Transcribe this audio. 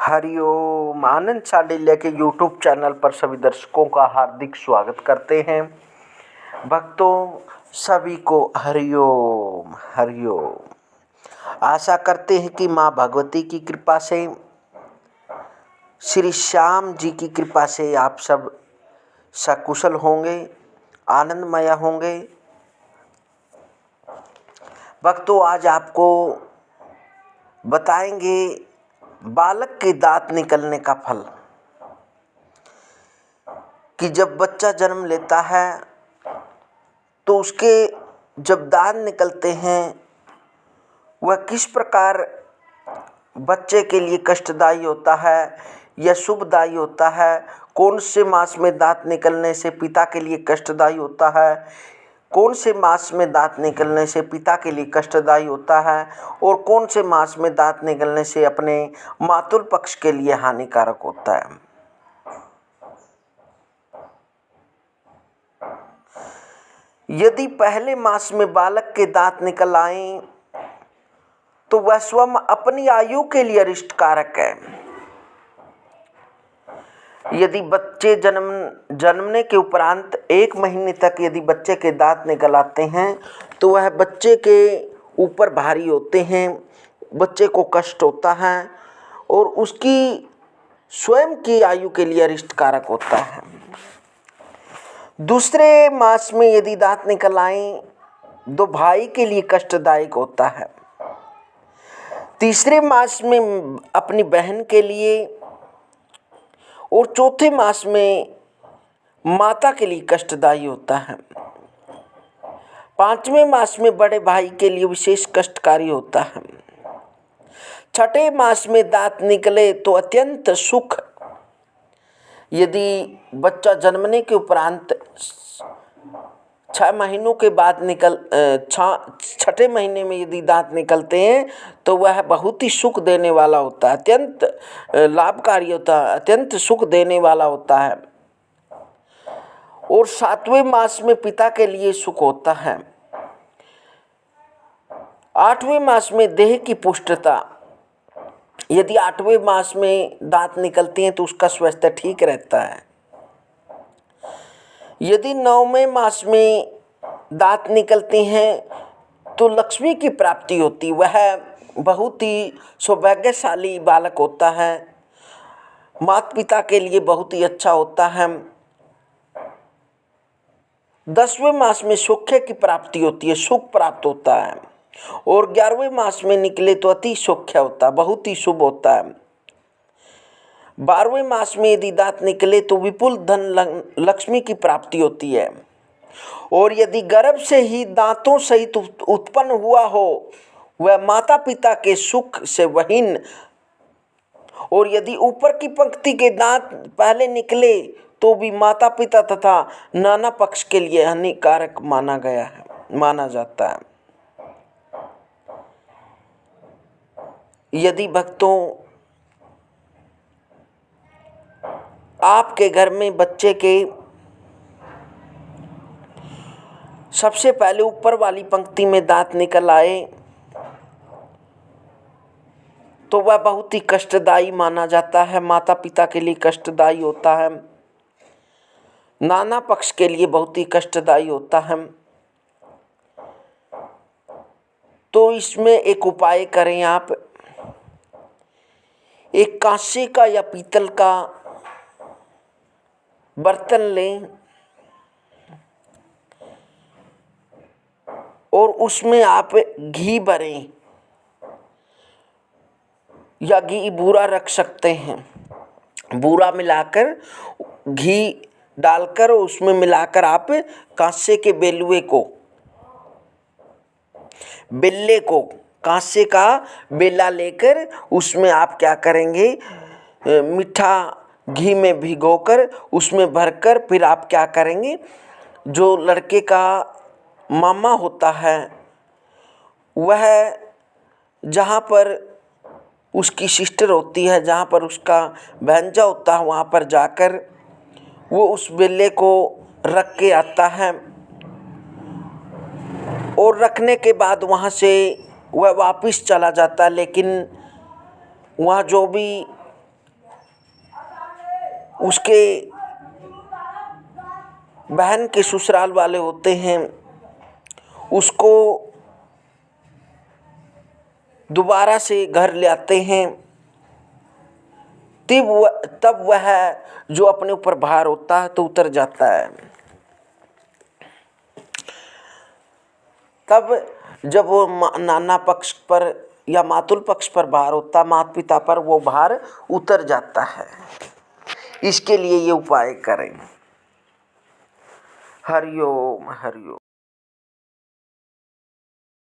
हरिओम। आनंद शांडिल्य के YouTube channel पर सभी दर्शकों का हार्दिक स्वागत करते हैं। भक्तों सभी को हरिओम हरिओम। आशा करते हैं कि माँ भगवती की कृपा से, श्री श्याम जी की कृपा से आप सब सकुशल होंगे, आनंदमय होंगे। भक्तों आज आपको बताएंगे बालक के दांत निकलने का फल। कि जब बच्चा जन्म लेता है तो उसके जब दांत निकलते हैं वह किस प्रकार बच्चे के लिए कष्टदायी होता है या शुभदायी होता है। कौन से मास में दांत निकलने से पिता के लिए कष्टदायी होता है, कौन से मास में दांत निकलने से पिता के लिए कष्टदायी होता है और कौन से मास में दांत निकलने से अपने मातृ पक्ष के लिए हानिकारक होता है। यदि पहले मास में बालक के दांत निकल आए तो वह स्वयं अपनी आयु के लिए अरिष्टकारक है। यदि बच्चे जन्मने के उपरांत 1 महीने तक यदि बच्चे के दांत निकल आते हैं तो वह बच्चे के ऊपर भारी होते हैं, बच्चे को कष्ट होता है और उसकी स्वयं की आयु के लिए अरिष्टकारक होता है। दूसरे मास में यदि दांत निकल आए तो भाई के लिए कष्टदायक होता है। तीसरे मास में अपनी बहन के लिए और चौथे मास में माता के लिए कष्टदायी होता है। 5वें मास में बड़े भाई के लिए विशेष कष्टकारी होता है। 6ठे मास में दांत निकले तो अत्यंत सुख। यदि बच्चा जन्मने के उपरांत 6 महीनों के बाद 6ठे महीने में यदि दांत निकलते हैं तो वह बहुत ही सुख देने वाला होता है, अत्यंत लाभकारी होता है, अत्यंत सुख देने वाला होता है। और 7वें मास में पिता के लिए सुख होता है। 8वें मास में देह की पुष्टता। यदि 8वें मास में दांत निकलते हैं तो उसका स्वास्थ्य ठीक रहता है। यदि 9वें मास में दांत निकलते हैं तो लक्ष्मी की प्राप्ति होती, वह बहुत ही सौभाग्यशाली बालक होता है, माता पिता के लिए बहुत ही अच्छा होता है। 10वें मास में सौख्य की प्राप्ति होती है, सुख प्राप्त होता है। और 11वें मास में निकले तो अति सौख्य होता है, बहुत ही शुभ होता है। 12वें मास में यदि दांत निकले तो विपुल धन लक्ष्मी की प्राप्ति होती है। और यदि गर्भ से ही दांतों सहित उत्पन्न हुआ हो वह माता पिता के सुख से वहीन। और यदि ऊपर की पंक्ति के दांत पहले निकले तो भी माता पिता तथा नाना पक्ष के लिए हानिकारक माना जाता है। यदि भक्तों आपके घर में बच्चे के सबसे पहले ऊपर वाली पंक्ति में दांत निकल आए तो वह बहुत ही कष्टदायी माना जाता है, माता पिता के लिए कष्टदायी होता है, नाना पक्ष के लिए बहुत ही कष्टदायी होता है। तो इसमें एक उपाय करें आप। एक कांसे का या पीतल का बर्तन लें और उसमें आप घी भरें या घी बूरा रख सकते हैं। बूरा मिलाकर घी डालकर उसमें मिलाकर आप कांसे के बेल्ले को कांसे का बेला लेकर उसमें आप क्या करेंगे, मीठा घी में भिगोकर उसमें भरकर फिर आप क्या करेंगे, जो लड़के का मामा होता है वह जहाँ पर उसकी सिस्टर होती है, जहाँ पर उसका भांजा होता है, वहाँ पर जाकर वो उस बेले को रख के आता है। और रखने के बाद वहाँ से वह वापस चला जाता है। लेकिन वहाँ जो भी उसके बहन के ससुराल वाले होते हैं, उसको दोबारा से घर ले आते हैं, तब वह जो अपने ऊपर भार होता है तो उतर जाता है। तब जब वो नाना पक्ष पर या मातुल पक्ष पर भार होता है, माता पिता पर वो भार उतर जाता है। इसके लिए ये उपाय करें। हरिओम हरिओम।